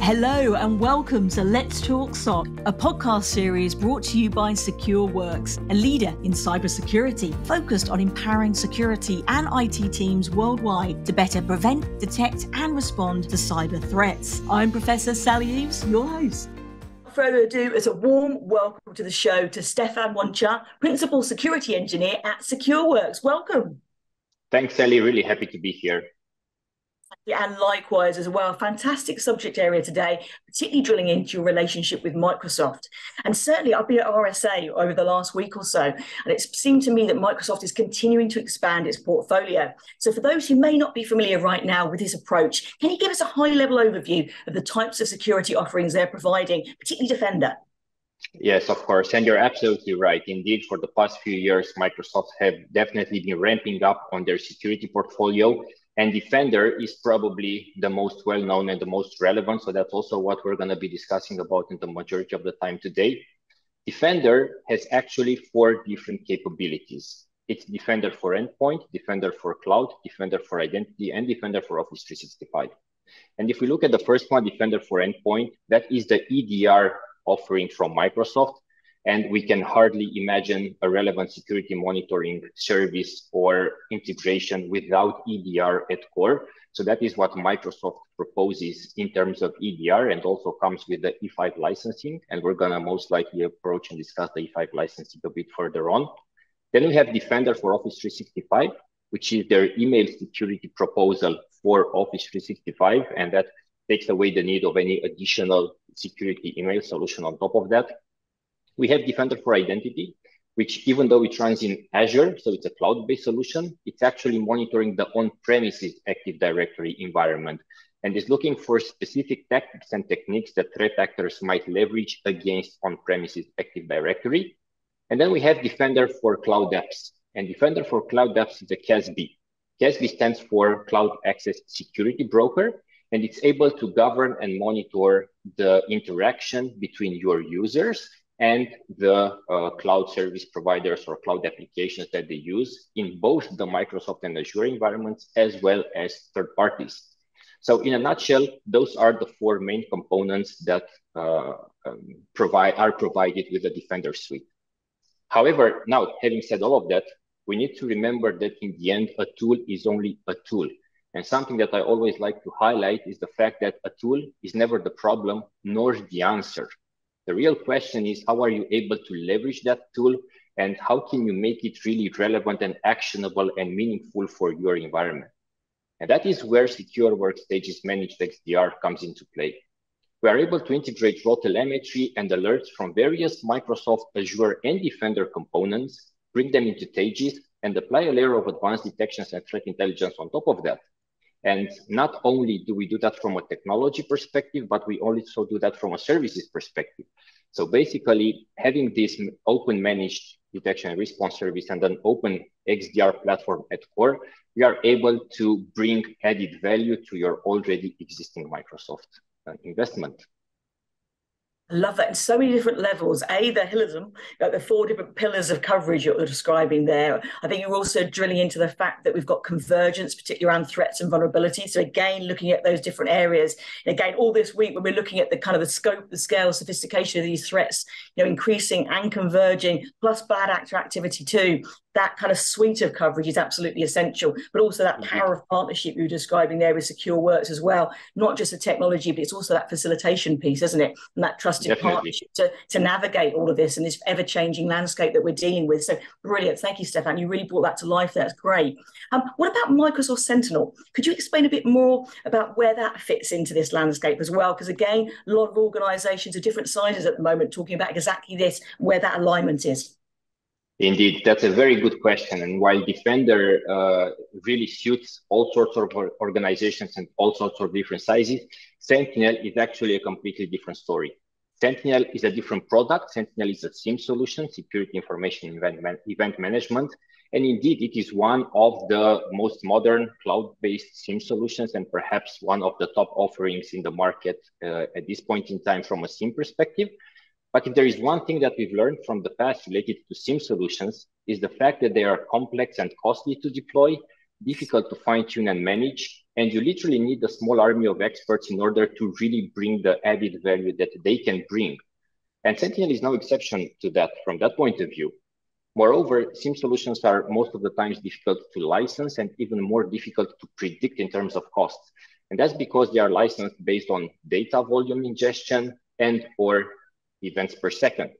Hello and welcome to Let's Talk SOC, a podcast series brought to you by Secureworks, a leader in cybersecurity, focused on empowering security and IT teams worldwide to better prevent, detect and respond to cyber threats. I'm Professor Sally Eaves, your host. Without further ado, it's a warm welcome to the show to Stefan Oancea, Principal Security Engineer at Secureworks. Welcome. Thanks, Sally. Really happy to be here. And likewise as well, fantastic subject area today, particularly drilling into your relationship with Microsoft. And certainly I've been at RSA over the last week or so, and it seemed to me that Microsoft is continuing to expand its portfolio. So for those who may not be familiar right now with this approach, can you give us a high-level overview of the types of security offerings they're providing, particularly Defender? Yes, of course. And you're absolutely right. Indeed, for the past few years, Microsoft have definitely been ramping up on their security portfolio. And Defender is probably the most well-known and the most relevant. So that's also what we're going to be discussing about in the majority of the time today. Defender has actually 4 different capabilities. It's Defender for Endpoint, Defender for Cloud, Defender for Identity, and Defender for Office 365. And if we look at the first one, Defender for Endpoint, that is the EDR offering from Microsoft. And we can hardly imagine a relevant security monitoring service or integration without EDR at core. So that is what Microsoft proposes in terms of EDR, and also comes with the E5 licensing. And we're going to most likely approach and discuss the E5 licensing a bit further on. Then we have Defender for Office 365, which is their email security proposal for Office 365. And that takes away the need of any additional security email solution on top of that. We have Defender for Identity, which even though it runs in Azure, so it's a cloud-based solution, it's actually monitoring the on-premises Active Directory environment and is looking for specific tactics and techniques that threat actors might leverage against on-premises Active Directory. And then we have Defender for Cloud Apps. And Defender for Cloud Apps is a CASB. CASB stands for Cloud Access Security Broker, and it's able to govern and monitor the interaction between your users and the cloud service providers or cloud applications that they use in both the Microsoft and Azure environments, as well as third parties. So in a nutshell, those are the 4 main components that are provided with the Defender suite. However, now having said all of that, we need to remember that in the end, a tool is only a tool. And something that I always like to highlight is the fact that a tool is never the problem, nor the answer. The real question is, how are you able to leverage that tool, and how can you make it really relevant and actionable and meaningful for your environment? And that is where Secureworks Taegis Managed XDR comes into play. We are able to integrate raw telemetry and alerts from various Microsoft, Azure, and Defender components, bring them into Taegis, and apply a layer of advanced detections and threat intelligence on top of that. And not only do we do that from a technology perspective, but we also do that from a services perspective. So basically, having this open managed detection and response service and an open XDR platform at core, we are able to bring added value to your already existing Microsoft investment. I love that in so many different levels. The hillism, like the 4 different pillars of coverage you're describing there. I think you're also drilling into the fact that we've got convergence, particularly around threats and vulnerabilities. So again, looking at those different areas. And again, all this week, when we're looking at the kind of the scope, the scale, sophistication of these threats, increasing and converging, plus bad actor activity too. That kind of suite of coverage is absolutely essential, but also that power of partnership you're describing there with Secureworks as well. Not just the technology, but it's also that facilitation piece, isn't it? And that trusted partnership to navigate all of this and this ever-changing landscape that we're dealing with. So brilliant. Thank you, Stefan. You really brought that to life there. That's great. What about Microsoft Sentinel? Could you explain a bit more about where that fits into this landscape as well? Because again, a lot of organizations of different sizes at the moment talking about exactly this, where that alignment is. Indeed, that's a very good question. And while Defender really suits all sorts of organizations and all sorts of different sizes, Sentinel is actually a completely different story. Sentinel is a different product. Sentinel is a SIEM solution, Security Information Event Management. And indeed, it is one of the most modern cloud-based SIEM solutions and perhaps one of the top offerings in the market at this point in time from a SIEM perspective. But if there is one thing that we've learned from the past related to SIEM solutions is the fact that they are complex and costly to deploy, difficult to fine-tune and manage, And you literally need a small army of experts in order to really bring the added value that they can bring. And Sentinel is no exception to that from that point of view. Moreover, SIEM solutions are most of the times difficult to license and even more difficult to predict in terms of costs. And that's because they are licensed based on data volume ingestion and or events per second.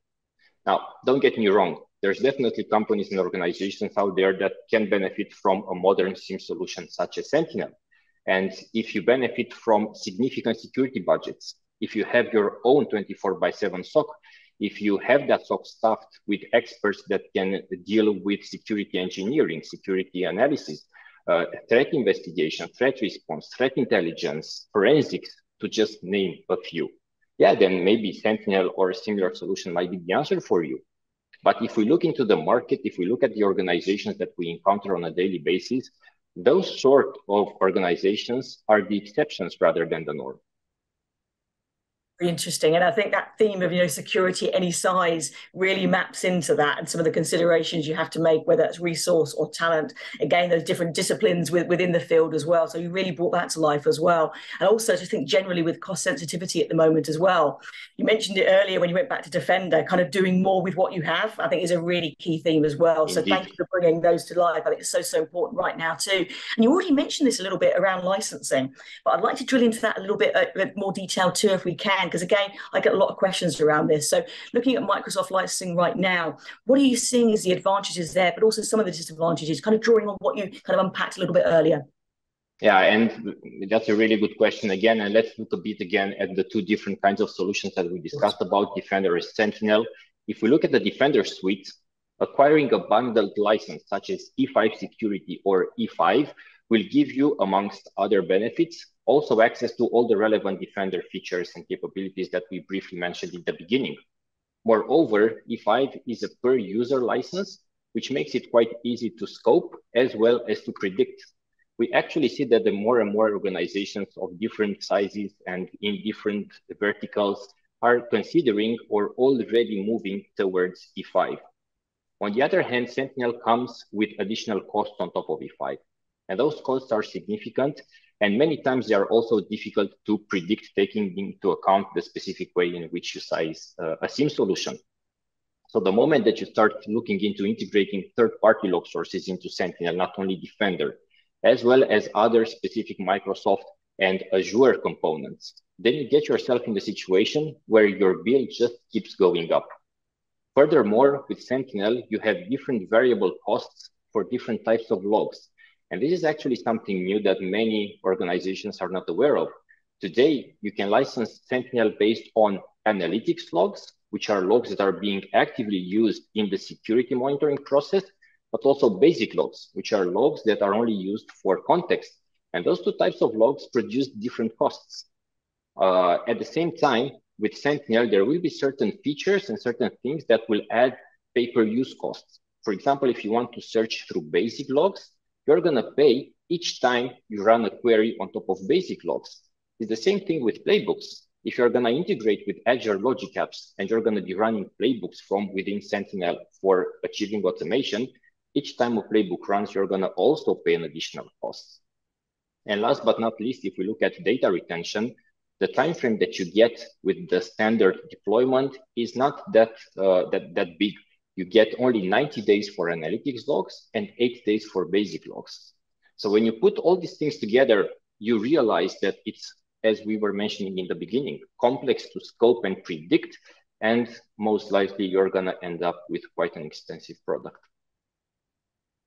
Now, don't get me wrong. There's definitely companies and organizations out there that can benefit from a modern SIEM solution such as Sentinel. And if you benefit from significant security budgets, if you have your own 24/7 SOC, if you have that SOC staffed with experts that can deal with security engineering, security analysis, threat investigation, threat response, threat intelligence, forensics, to just name a few, yeah, then maybe Sentinel or a similar solution might be the answer for you. But if we look into the market, if we look at the organizations that we encounter on a daily basis, those sort of organizations are the exceptions rather than the norm. Interesting. And I think that theme of, security any size really maps into that and some of the considerations you have to make, whether it's resource or talent. Again, those different disciplines within the field as well. So you really brought that to life as well. And also to think generally with cost sensitivity at the moment as well. You mentioned it earlier when you went back to Defender, kind of doing more with what you have, I think is a really key theme as well. Indeed. So thank you for bringing those to life. I think it's so important right now too. And you already mentioned this a little bit around licensing, but I'd like to drill into that a little bit more detail too, if we can. Because again, I get a lot of questions around this. So looking at Microsoft licensing right now, what are you seeing as the advantages there, but also some of the disadvantages, kind of drawing on what you kind of unpacked a little bit earlier? Yeah, and that's a really good question again. And let's look a bit again at the two different kinds of solutions that we discussed about, Defender and Sentinel. If we look at the Defender suite, acquiring a bundled license such as E5 Security or E5 will give you, amongst other benefits, also access to all the relevant Defender features and capabilities that we briefly mentioned in the beginning. Moreover, E5 is a per user license, which makes it quite easy to scope as well as to predict. We actually see that the more and more organizations of different sizes and in different verticals are considering or already moving towards E5. On the other hand, Sentinel comes with additional costs on top of E5. And those costs are significant, and many times they are also difficult to predict, taking into account the specific way in which you size a SIEM solution. So the moment that you start looking into integrating third-party log sources into Sentinel, not only Defender, as well as other specific Microsoft and Azure components, then you get yourself in the situation where your bill just keeps going up. Furthermore, with Sentinel, you have different variable costs for different types of logs. And this is actually something new that many organizations are not aware of. Today, you can license Sentinel based on analytics logs, which are logs that are being actively used in the security monitoring process, but also basic logs, which are logs that are only used for context. And those two types of logs produce different costs. At the same time, with Sentinel, there will be certain features and certain things that will add pay-per-use costs. For example, if you want to search through basic logs, you're going to pay each time you run a query on top of basic logs. It's the same thing with playbooks. If you're going to integrate with Azure Logic Apps and you're going to be running playbooks from within Sentinel for achieving automation, each time a playbook runs, you're going to also pay an additional cost. And last but not least, if we look at data retention, the time frame that you get with the standard deployment is not that big. You get only 90 days for analytics logs and 8 days for basic logs. So when you put all these things together, you realize that it's, as we were mentioning in the beginning, complex to scope and predict, and most likely you're going to end up with quite an extensive product.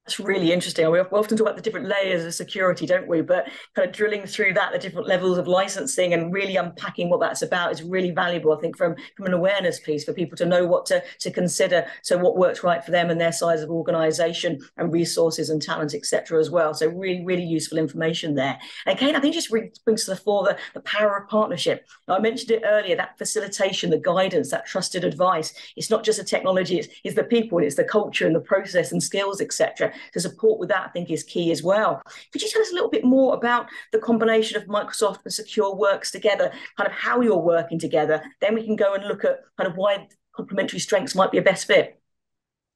That's really interesting. We often talk about the different layers of security, don't we? But kind of drilling through that, the different levels of licensing and really unpacking what that's about is really valuable, I think, from an awareness piece for people to know what to consider. So what works right for them and their size of organization and resources and talent, etc. as well. So really, really useful information there. And Kate, I think just brings to the fore the power of partnership. Now, I mentioned it earlier, that facilitation, the guidance, that trusted advice. It's not just the technology, it's the people, it's the culture and the process and skills, etc. To support with that, I think, is key as well. Could you tell us a little bit more about the combination of Microsoft and Secureworks together, kind of how you're working together? Then we can go and look at kind of why complementary strengths might be a best fit.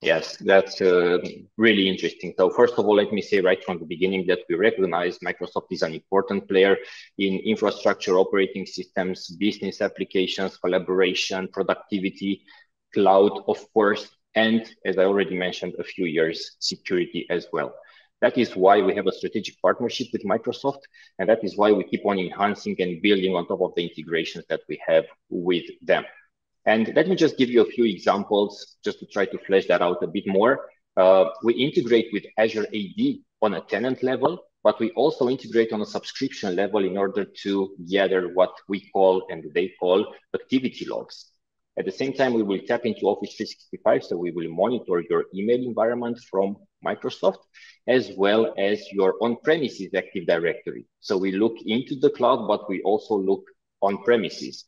Yes, that's really interesting. So first of all, let me say right from the beginning that we recognize Microsoft is an important player in infrastructure, operating systems, business applications, collaboration, productivity, cloud, of course, and as I already mentioned a few years, security as well. That is why we have a strategic partnership with Microsoft, and that is why we keep on enhancing and building on top of the integrations that we have with them. And let me just give you a few examples just to try to flesh that out a bit more. We integrate with Azure AD on a tenant level, but we also integrate on a subscription level in order to gather what we call and they call activity logs. At the same time, we will tap into Office 365, so we will monitor your email environment from Microsoft, as well as your on-premises Active Directory. So we look into the cloud, but we also look on-premises.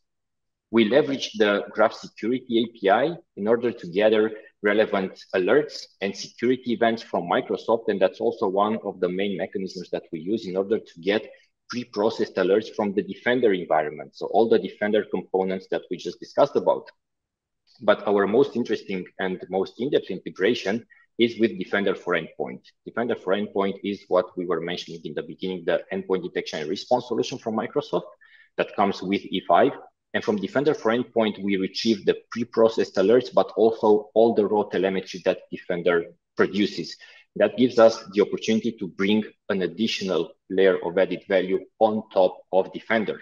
We leverage the Graph Security API in order to gather relevant alerts and security events from Microsoft. And that's also one of the main mechanisms that we use in order to get pre-processed alerts from the Defender environment. So all the Defender components that we just discussed about. But our most interesting and most in-depth integration is with Defender for Endpoint. Defender for Endpoint is what we were mentioning in the beginning, the endpoint detection and response solution from Microsoft that comes with E5. And from Defender for Endpoint, we retrieve the pre-processed alerts, but also all the raw telemetry that Defender produces. That gives us the opportunity to bring an additional layer of added value on top of Defender.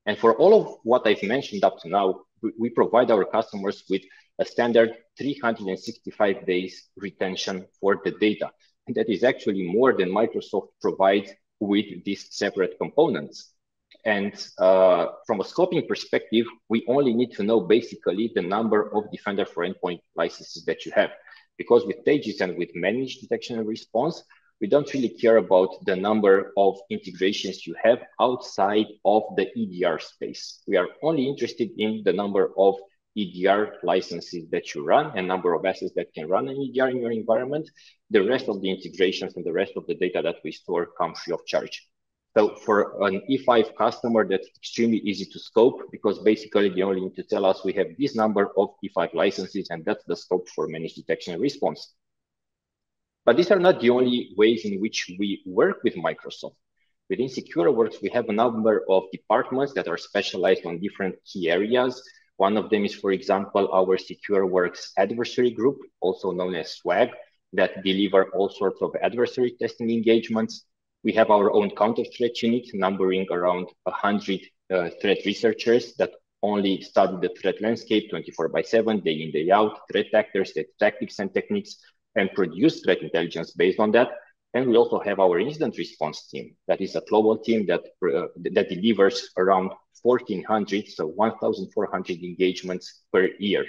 And for all of what I've mentioned up to now, we provide our customers with a standard 365 days retention for the data. And that is actually more than Microsoft provides with these separate components. And from a scoping perspective, we only need to know basically the number of Defender for Endpoint licenses that you have. Because with Taegis and with managed detection and response, we don't really care about the number of integrations you have outside of the EDR space. We are only interested in the number of EDR licenses that you run and number of assets that can run an EDR in your environment. The rest of the integrations and the rest of the data that we store come free of charge. So for an E5 customer, that's extremely easy to scope because basically they only need to tell us we have this number of E5 licenses and that's the scope for managed detection and response. But these are not the only ways in which we work with Microsoft. Within Secureworks, we have a number of departments that are specialized on different key areas. One of them is, for example, our Secureworks adversary group, also known as SWAG, that deliver all sorts of adversary testing engagements. We have our own counter threat unit, numbering around 100 threat researchers that only study the threat landscape 24/7, day in, day out, threat actors, threat tactics and techniques, and produce threat intelligence based on that. And we also have our incident response team. That is a global team that delivers around 1,400, so 1,400 engagements per year.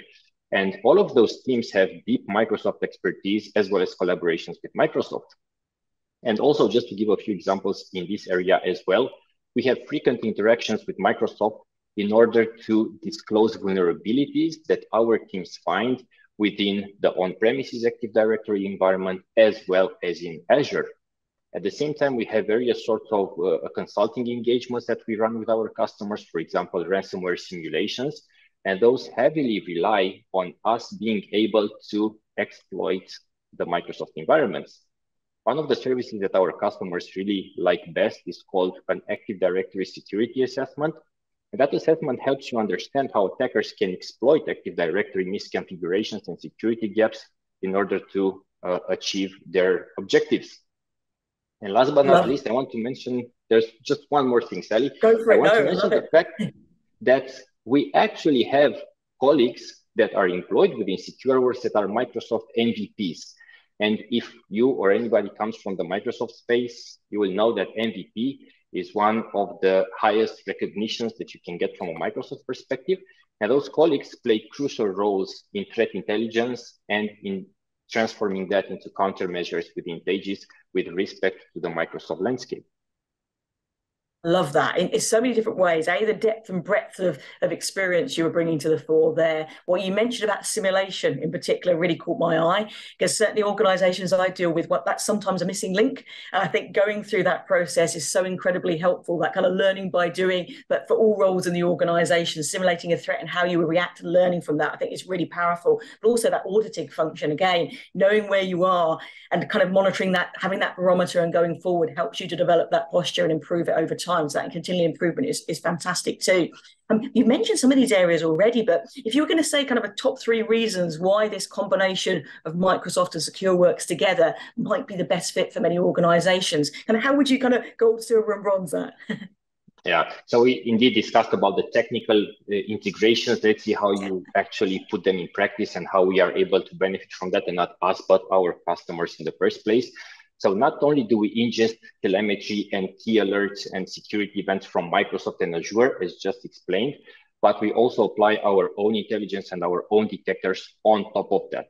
And all of those teams have deep Microsoft expertise as well as collaborations with Microsoft. And also, just to give a few examples in this area as well, we have frequent interactions with Microsoft in order to disclose vulnerabilities that our teams find within the on-premises Active Directory environment, as well as in Azure. At the same time, we have various sorts of consulting engagements that we run with our customers, for example, ransomware simulations, and those heavily rely on us being able to exploit the Microsoft environments. One of the services that our customers really like best is called an Active Directory security assessment. And that assessment helps you understand how attackers can exploit Active Directory misconfigurations and security gaps in order to achieve their objectives. And last but not least, I want to mention, there's just one more thing, Sally. I want to mention the fact that we actually have colleagues that are employed within Secureworks that are Microsoft MVPs. And if you or anybody comes from the Microsoft space, you will know that MVP is one of the highest recognitions that you can get from a Microsoft perspective. And those colleagues play crucial roles in threat intelligence and in transforming that into countermeasures within Taegis with respect to the Microsoft landscape. Love that in so many different ways. The depth and breadth of experience you were bringing to the fore there. What you mentioned about simulation in particular really caught my eye, because certainly organizations I deal with, that's sometimes a missing link. And I think going through that process is so incredibly helpful, that kind of learning by doing, but for all roles in the organization, simulating a threat and how you will react and learning from that, I think is really powerful. But also that auditing function, again, knowing where you are and kind of monitoring that, having that barometer and going forward helps you to develop that posture and improve it over time. So that continual improvement is fantastic too. You've mentioned some of these areas already, but if you were going to say kind of a top 3 reasons why this combination of Microsoft and Secureworks together might be the best fit for many organizations, and how would you kind of gold, silver, and bronze that? Yeah, so we indeed discussed about the technical integrations. Let's see how you actually put them in practice and how we are able to benefit from that, and not us, but our customers in the first place. So not only do we ingest telemetry and key alerts and security events from Microsoft and Azure, as just explained, but we also apply our own intelligence and our own detectors on top of that.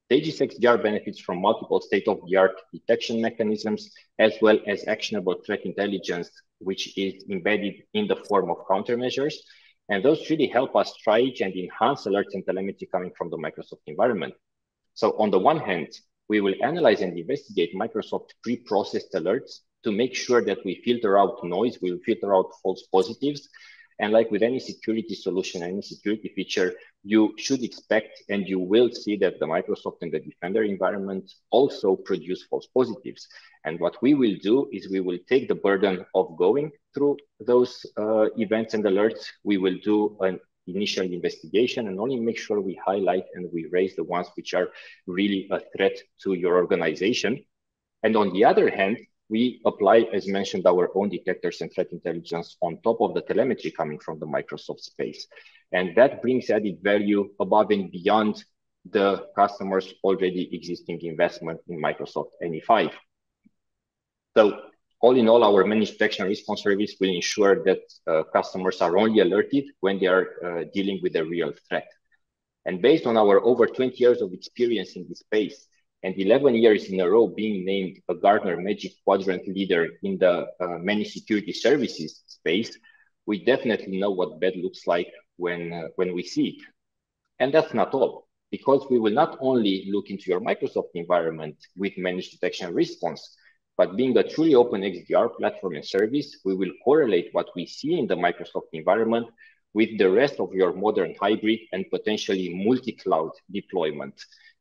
Aegis XDR benefits from multiple state-of-the-art detection mechanisms, as well as actionable threat intelligence, which is embedded in the form of countermeasures. And those really help us triage and enhance alerts and telemetry coming from the Microsoft environment. So on the one hand, we will analyze and investigate Microsoft pre-processed alerts to make sure that we filter out noise, we will filter out false positives. And like with any security solution, any security feature, you should expect and you will see that the Microsoft and the Defender environment also produce false positives. And what we will do is we will take the burden of going through those events and alerts. We will do an initial investigation and only make sure we highlight and we raise the ones which are really a threat to your organization. And on the other hand, we apply, as mentioned, our own detectors and threat intelligence on top of the telemetry coming from the Microsoft space. And that brings added value above and beyond the customer's already existing investment in Microsoft NE5. So all in all, our managed detection and response service will ensure that customers are only alerted when they are dealing with a real threat. And based on our over 20 years of experience in this space, and 11 years in a row being named a Gartner Magic Quadrant leader in the managed security services space, we definitely know what bad looks like when we see it. And that's not all, because we will not only look into your Microsoft environment with managed detection and response, but being a truly open XDR platform and service, we will correlate what we see in the Microsoft environment with the rest of your modern hybrid and potentially multi-cloud deployment.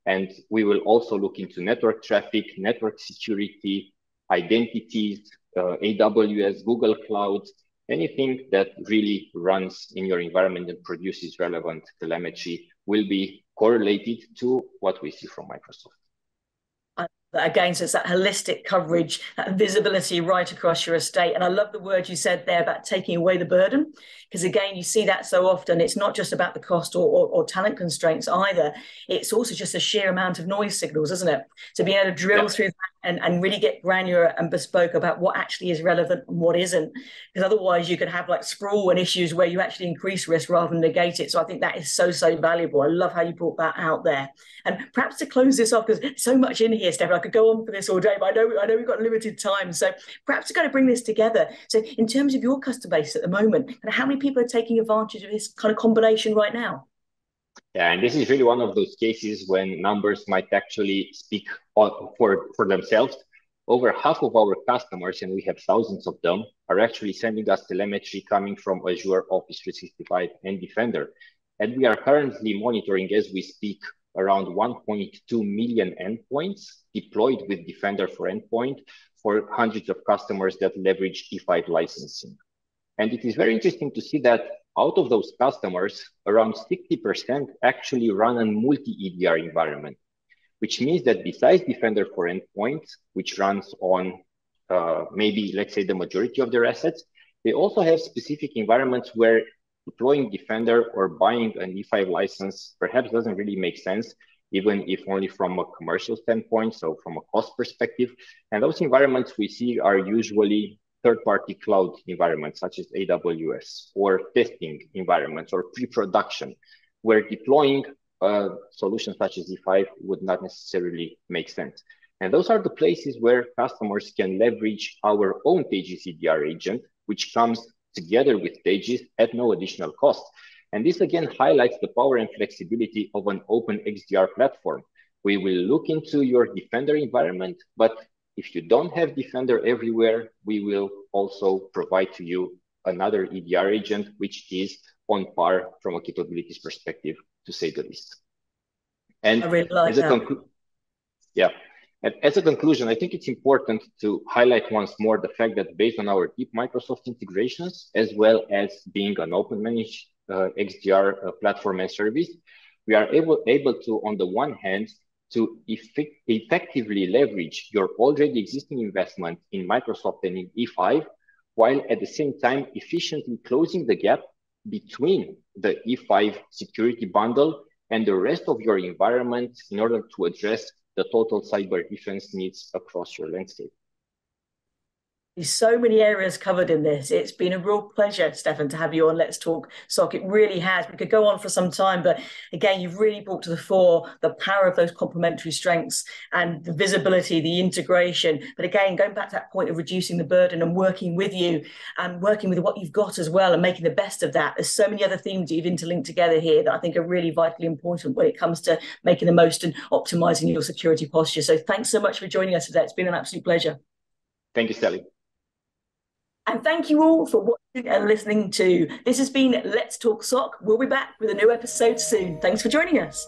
And we will also look into network traffic, network security, identities, AWS, Google Cloud, anything that really runs in your environment and produces relevant telemetry will be correlated to what we see from Microsoft. Again, so it's that holistic coverage, that visibility right across your estate. And I love the word you said there about taking away the burden, because again, you see that so often. It's not just about the cost or talent constraints either. It's also just a sheer amount of noise signals, isn't it? To be able to drill through that and really get granular and bespoke about what actually is relevant and what isn't. Because otherwise you could have like sprawl and issues where you actually increase risk rather than negate it. So I think that is so valuable. I love how you brought that out there. And perhaps to close this off, because so much in here, Stefan, I could go on for this all day, but I know we've got limited time. So perhaps to kind of bring this together. So in terms of your customer base at the moment, and how many people are taking advantage of this kind of combination right now? Yeah, and this is really one of those cases when numbers might actually speak for themselves. Over half of our customers, and we have thousands of them, are actually sending us telemetry coming from Azure, Office 365, and Defender. And we are currently monitoring, as we speak, around 1.2 million endpoints deployed with Defender for Endpoint for hundreds of customers that leverage E5 licensing. And it is very interesting to see that out of those customers, around 60% actually run a multi-EDR environment, which means that besides Defender for Endpoint, which runs on maybe, let's say, the majority of their assets, they also have specific environments where deploying Defender or buying an E5 license perhaps doesn't really make sense, even if only from a commercial standpoint, so from a cost perspective. And those environments we see are usually third-party cloud environments, such as AWS, or testing environments, or pre-production, where deploying solutions such as E5 would not necessarily make sense. And those are the places where customers can leverage our own Aegis EDR agent which comes together with Taegis at no additional cost. And this again highlights the power and flexibility of an open XDR platform. We will look into your Defender environment, but if you don't have Defender everywhere, we will also provide to you another EDR agent, which is on par from a capabilities perspective, to say the least. And I really like that. Yeah. And as a conclusion, I think it's important to highlight once more the fact that based on our deep Microsoft integrations, as well as being an open managed XDR platform and service, we are able to, on the one hand, to effectively leverage your already existing investment in Microsoft and in E5, while at the same time efficiently closing the gap between the E5 security bundle and the rest of your environment in order to address the total cyber defense needs across your landscape. There's so many areas covered in this. It's been a real pleasure, Stefan, to have you on Let's Talk SOC. It really has. We could go on for some time, but again, you've really brought to the fore the power of those complementary strengths and the visibility, the integration. But again, going back to that point of reducing the burden and working with you and working with what you've got as well and making the best of that. There's so many other themes that you've interlinked together here that I think are really vitally important when it comes to making the most and optimizing your security posture. So thanks so much for joining us today. It's been an absolute pleasure. Thank you, Sally. And thank you all for watching and listening to. This has been Let's Talk SOC. We'll be back with a new episode soon. Thanks for joining us.